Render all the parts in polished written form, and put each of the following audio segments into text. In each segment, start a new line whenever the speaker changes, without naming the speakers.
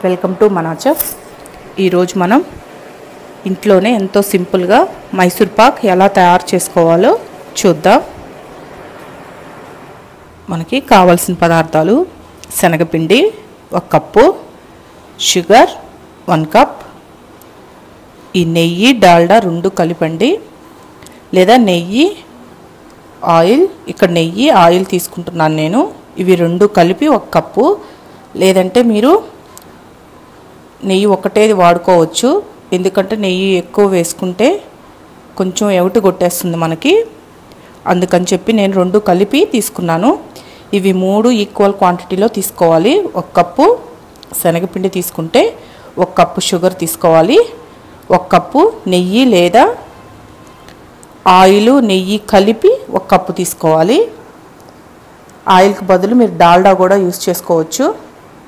Welcome to మన chef. ఈరోజు మనం ఇంట్లోనే ఎంతో సింపుల్గా మైసూర్ పాక్ ఎలా తయారు చేసుకోవాలో చూద్దాం. మనకి కావాల్సిన పదార్థాలు శనగపిండి 1 కప్పు, షుగర్ 1 కప్, ఈ నెయ్యి డాల్డా 2 కలిపండి, లేదా నెయ్యి ఆయిల్, ఇక్కడ నెయ్యి ఆయిల్ తీసుకుంటున్నాను నేను. ఇవి 2 కలిపి 1 కప్పు, లేదంటే మీరు నెయ్యి ఒకటేది వాడుకోవచ్చు. ఎందుకంటే నెయ్యి ఎక్కువ వేసుకుంటే కొంచెం ఎవుటు కొట్టేస్తుంది మనకి, అందుకని చెప్పి నేను 2 కలిపి తీసుకున్నాను. ఇవి 3 ఈక్వల్ క్వాంటిటీలో తీసుకోవాలి. 1 కప్పు శనగపిండి తీసుకుంటే 1 కప్పు షుగర్ తీసుకోవాలి. 1 కప్పు నెయ్యి లేదా ఆయిల్ నెయ్యి కలిపి 1 కప్పు తీసుకోవాలి. ఆయిల్కి బదులు మీరు డాల్డా కూడా యూస్ చేసుకోవచ్చు,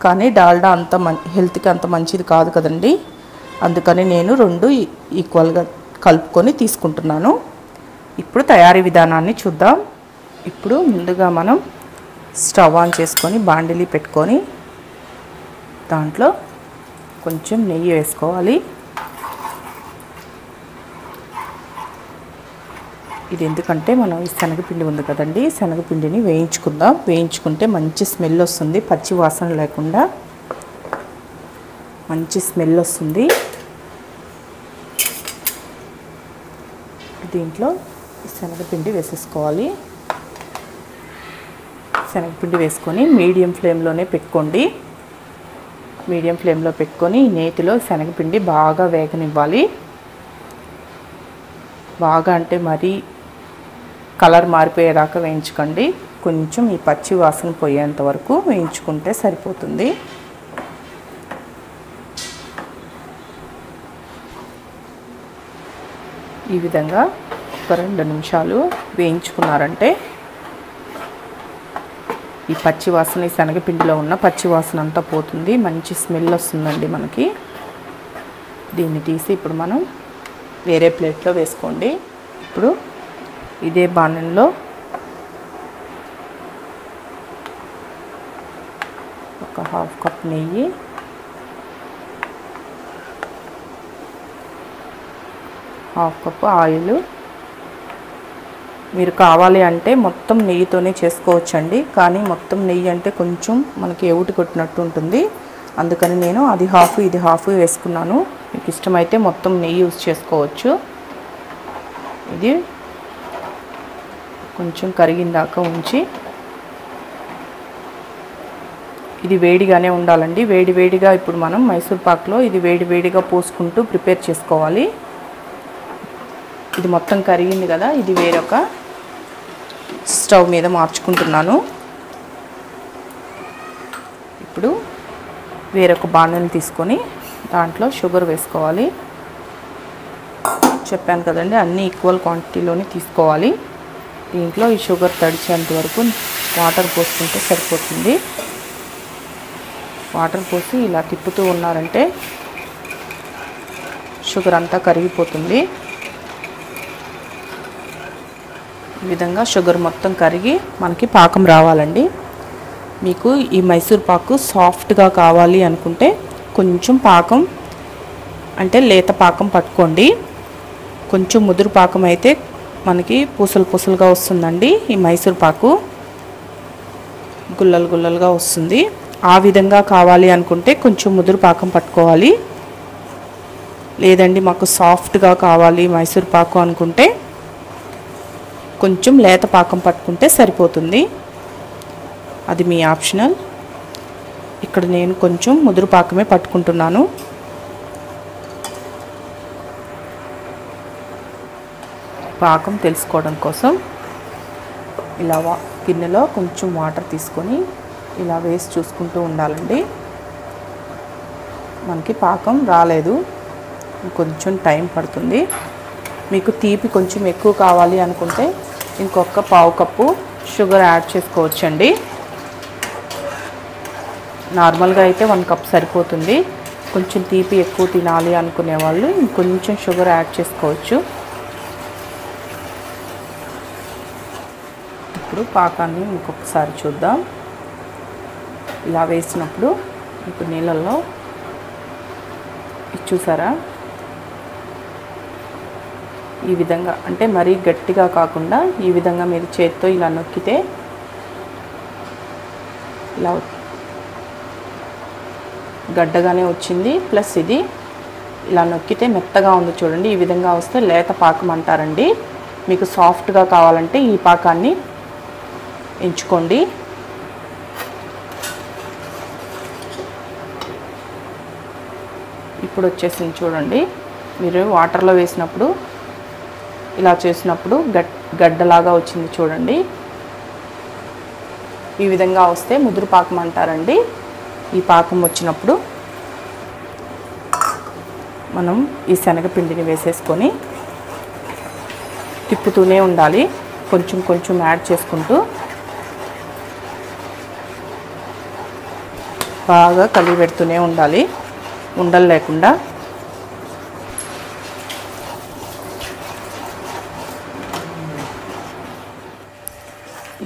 కానీ డాల్డా అంత హెల్త్కి అంత మంచిది కాదు కదండి. అందుకని నేను 2 ఈక్వల్గా కలుపుకొని తీసుకుంటున్నాను. ఇప్పుడు తయారీ విధానాన్ని చూద్దాం. ఇప్పుడు ముందుగా మనం స్టవ్ ఆన్ చేసుకొని బాండిలి పెట్టుకొని దాంట్లో కొంచెం నెయ్యి వేసుకోవాలి. ఇది ఎందుకంటే మనం ఈ శనగపిండి ఉంది కదండి, శనగపిండిని వేయించుకుందాం. వేయించుకుంటే మంచి స్మెల్ వస్తుంది, పచ్చి వాసన లేకుండా మంచి స్మెల్ వస్తుంది. దీంట్లో శనగపిండి వేసేసుకోవాలి. శనగపిండి వేసుకొని మీడియం ఫ్లేమ్లోనే పెట్టుకోండి. మీడియం ఫ్లేమ్లో పెట్టుకొని నేతిలో శనగపిండి బాగా వేగనివ్వాలి. బాగా అంటే మరీ కలర్ మారిపోయేదాకా వేయించుకోండి. కొంచెం ఈ పచ్చి వాసన పోయేంత వరకు వేయించుకుంటే సరిపోతుంది. ఈ విధంగా ఒక 2 నిమిషాలు వేయించుకున్నారంటే ఈ పచ్చి వాసన, ఈ శనగపిండిలో ఉన్న పచ్చి వాసన అంతా పోతుంది. మంచి స్మెల్ వస్తుందండి మనకి. దీన్ని తీసి ఇప్పుడు మనం వేరే ప్లేట్లో వేసుకోండి. ఇప్పుడు ఇదే బాణంలో ఒక 1/2 కప్ నెయ్యి, 1/2 కప్ ఆయిల్. మీరు కావాలి అంటే మొత్తం నెయ్యితోనే చేసుకోవచ్చండి, కానీ మొత్తం నెయ్యి అంటే కొంచెం మనకి ఎవుటి కొట్టినట్టు ఉంటుంది. అందుకని నేను అది హాఫ్ ఇది హాఫ్ వేసుకున్నాను. మీకు ఇష్టమైతే మొత్తం నెయ్యి యూజ్ చేసుకోవచ్చు. ఇది కొంచెం కరిగిందాక ఉంచి, ఇది వేడిగానే ఉండాలండి. వేడిగా ఇప్పుడు మనం మైసూర్ పాక్లో ఇది వేడిగా పోసుకుంటూ ప్రిపేర్ చేసుకోవాలి. ఇది మొత్తం కరిగింది కదా, ఇది వేరొక స్టవ్ మీద మార్చుకుంటున్నాను. ఇప్పుడు వేరొక బాణలిని తీసుకొని దాంట్లో షుగర్ వేసుకోవాలి. చెప్పాను కదండి, అన్ని ఈక్వల్ క్వాంటిటీలోనే తీసుకోవాలి. దీంట్లో ఈ షుగర్ తడిచేంత వరకు వాటర్ పోసుకుంటే సరిపోతుంది. వాటర్ పోసి ఇలా తిప్పుతూ ఉన్నారంటే షుగర్ అంతా కరిగిపోతుంది. ఈ విధంగా షుగర్ మొత్తం కరిగి మనకి పాకం రావాలండి. మీకు ఈ మైసూర్ పాకు సాఫ్ట్గా కావాలి అనుకుంటే కొంచెం పాకం అంటే లేత పాకం పట్టుకోండి. కొంచెం ముదురు పాకం అయితే మనకి పూసలుగా వస్తుందండి. ఈ మైసూర్ పాకు గుల్లలుగా వస్తుంది. ఆ విధంగా కావాలి అనుకుంటే కొంచెం ముదురు పాకం పట్టుకోవాలి. లేదండి మాకు సాఫ్ట్గా కావాలి మైసూర్ పాకు అనుకుంటే కొంచెం లేత పాకం పట్టుకుంటే సరిపోతుంది. అది మీ ఆప్షనల్. ఇక్కడ నేను కొంచెం ముదురు పాకమే పట్టుకుంటున్నాను. పాకం తెలుసుకోవడం కోసం ఇలా గిన్నెలో కొంచెం వాటర్ తీసుకొని ఇలా వేసి చూసుకుంటూ ఉండాలండి. మనకి పాకం రాలేదు, కొంచెం టైం పడుతుంది. మీకు తీపి కొంచెం ఎక్కువ కావాలి అనుకుంటే ఇంకొక 1/2 కప్పు షుగర్ యాడ్ చేసుకోవచ్చండి. నార్మల్గా అయితే 1 కప్ సరిపోతుంది. కొంచెం తీపి ఎక్కువ తినాలి అనుకునే వాళ్ళు ఇంకొంచెం షుగర్ యాడ్ చేసుకోవచ్చు. ఇప్పుడు పాకాన్ని ఇంకొకసారి చూద్దాం. ఇలా వేసినప్పుడు ఇప్పుడు నీళ్ళల్లో ఇది చూసారా, ఈ విధంగా అంటే మరీ గట్టిగా కాకుండా ఈ విధంగా మీరు చేతితో ఇలా నొక్కితే ఇలా గడ్డగానే వచ్చింది. ప్లస్ ఇది ఇలా నొక్కితే మెత్తగా ఉంది చూడండి. ఈ విధంగా వస్తే లేత పాకం అంటారండి. మీకు సాఫ్ట్గా కావాలంటే ఈ పాకాన్ని ఎంచుకోండి. ఇప్పుడు వచ్చేసింది చూడండి. మీరు వాటర్లో వేసినప్పుడు ఇలా చేసినప్పుడు గడ్డలాగా వచ్చింది చూడండి. ఈ విధంగా వస్తే ముదురు పాకం అంటారండి. ఈ పాకం వచ్చినప్పుడు మనం ఈ శనగపిండిని వేసేసుకొని తిప్పుతూనే ఉండాలి. కొంచెం కొంచెం యాడ్ చేసుకుంటూ బాగా కలిపి పెడుతూనే ఉండాలి, ఉండలు లేకుండా.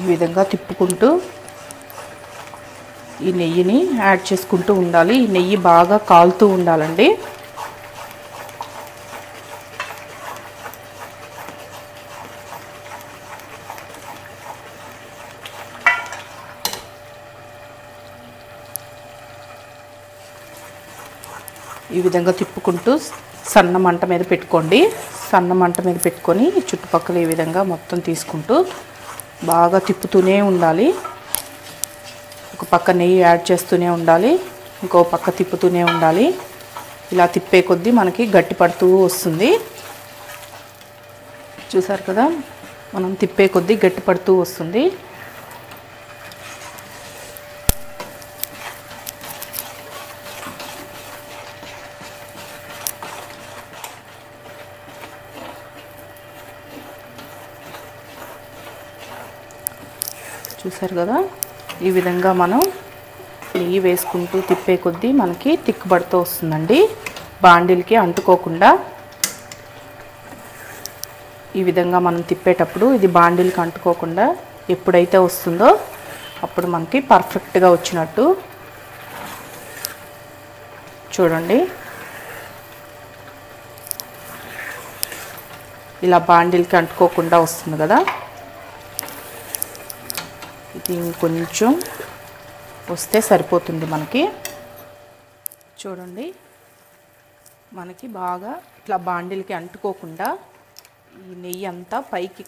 ఈ విధంగా తిప్పుకుంటూ ఈ నెయ్యిని యాడ్ చేసుకుంటూ ఉండాలి. ఈ నెయ్యి బాగా కాలుతూ ఉండాలండి. ఈ విధంగా తిప్పుకుంటూ సన్న మంట మీద పెట్టుకోండి. సన్న మంట మీద పెట్టుకొని చుట్టుపక్కల ఈ విధంగా మొత్తం తీసుకుంటూ బాగా తిప్పుతూనే ఉండాలి. ఒక పక్క నెయ్యి యాడ్ చేస్తూనే ఉండాలి, ఇంకో పక్క తిప్పుతూనే ఉండాలి. ఇలా తిప్పే కొద్దీ మనకి గట్టి పడుతూ వస్తుంది. చూసారు కదా, మనం తిప్పే కొద్దీ గట్టి పడుతూ వస్తుంది. చూసారు కదా, ఈ విధంగా మనం నెయ్యి వేసుకుంటూ తిప్పే కొద్దీ మనకి తిక్కుబడుతూ వస్తుందండి. బాండిల్కి అంటుకోకుండా ఈ విధంగా మనం తిప్పేటప్పుడు ఇది బాండిల్కి అంటుకోకుండా ఎప్పుడైతే వస్తుందో అప్పుడు మనకి పర్ఫెక్ట్గా వచ్చినట్టు. చూడండి, ఇలా బాండిల్కి అంటుకోకుండా వస్తుంది కదా. ఇది కొంచెం వస్తే సరిపోతుంది మనకి. చూడండి, మనకి బాగా ఇట్లా బాండిల్కి అంటుకోకుండా ఈ నెయ్యి అంతా పైకి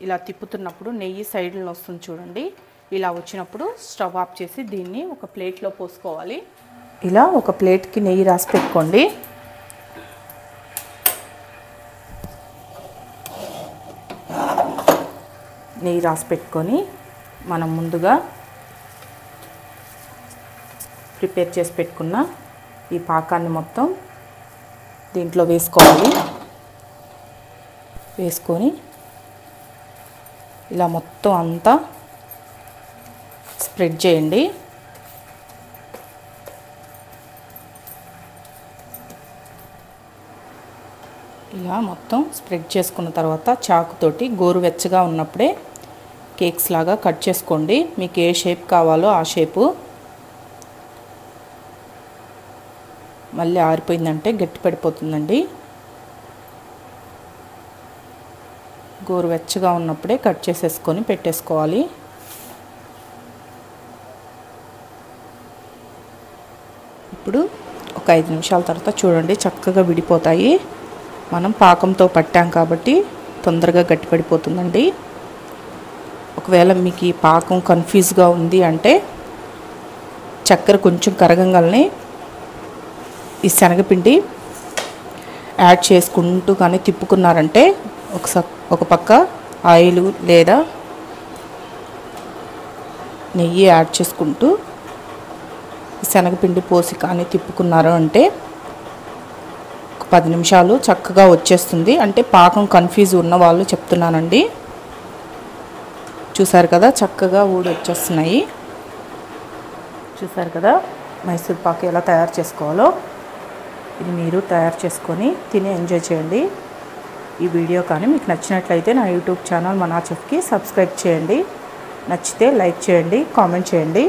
ఇలా తిప్పుతున్నప్పుడు నెయ్యి సైడ్లో వస్తుంది చూడండి. ఇలా వచ్చినప్పుడు స్టవ్ ఆఫ్ చేసి దీన్ని ఒక ప్లేట్లో పోసుకోవాలి. ఇలా ఒక ప్లేట్కి నెయ్యి రాసి పెట్టుకోండి. నెయ్యి రాసి పెట్టుకొని మనం ముందుగా ప్రిపేర్ చేసి పెట్టుకున్న ఈ పాకాన్ని మొత్తం దీంట్లో వేసుకోవాలి. వేసుకొని ఇలా మొత్తం అంతా స్ప్రెడ్ చేయండి. ఇలా మొత్తం స్ప్రెడ్ చేసుకున్న తర్వాత చాకుతోటి గోరువెచ్చగా ఉన్నప్పుడే కేక్స్ లాగా కట్ చేసుకోండి. మీకు ఏ షేప్ కావాలో ఆ షేపు. మళ్ళీ ఆరిపోయిందంటే గట్టి పడిపోతుందండి. గోరువెచ్చగా ఉన్నప్పుడే కట్ చేసేసుకొని పెట్టేసుకోవాలి. ఇప్పుడు ఒక 5 నిమిషాల తర్వాత చూడండి, చక్కగా విడిపోతాయి. మనం పాకంతో పట్టాం కాబట్టి తొందరగా గట్టి పడిపోతుందండి. ఒకవేళ మీకు ఈ పాకం కన్ఫ్యూజ్గా ఉంది అంటే చక్కెర కొంచెం కరగంగానే ఈ శనగపిండి యాడ్ చేసుకుంటూ కానీ తిప్పుకున్నారంటే ఒక పక్క ఆయిల్ లేదా నెయ్యి యాడ్ చేసుకుంటూ శనగపిండి పోసి కానీ తిప్పుకున్నారు అంటే ఒక 10 నిమిషాలు చక్కగా వచ్చేస్తుంది. అంటే పాకం కన్ఫ్యూజ్ ఉన్న వాళ్ళు చెప్తున్నానండి. చూసారు కదా, చక్కగా ఊడొచ్చేస్తున్నాయి. చూసారు కదా మైసూర్ పాక్ ఎలా తయారు చేసుకోవాలో. ఇది మీరు తయారు చేసుకొని తిని ఎంజాయ్ చేయండి. ఈ వీడియో కానీ మీకు నచ్చినట్లయితే నా యూట్యూబ్ ఛానల్ మనా చెఫ్కి సబ్స్క్రైబ్ చేయండి. నచ్చితే లైక్ చేయండి, కామెంట్ చేయండి.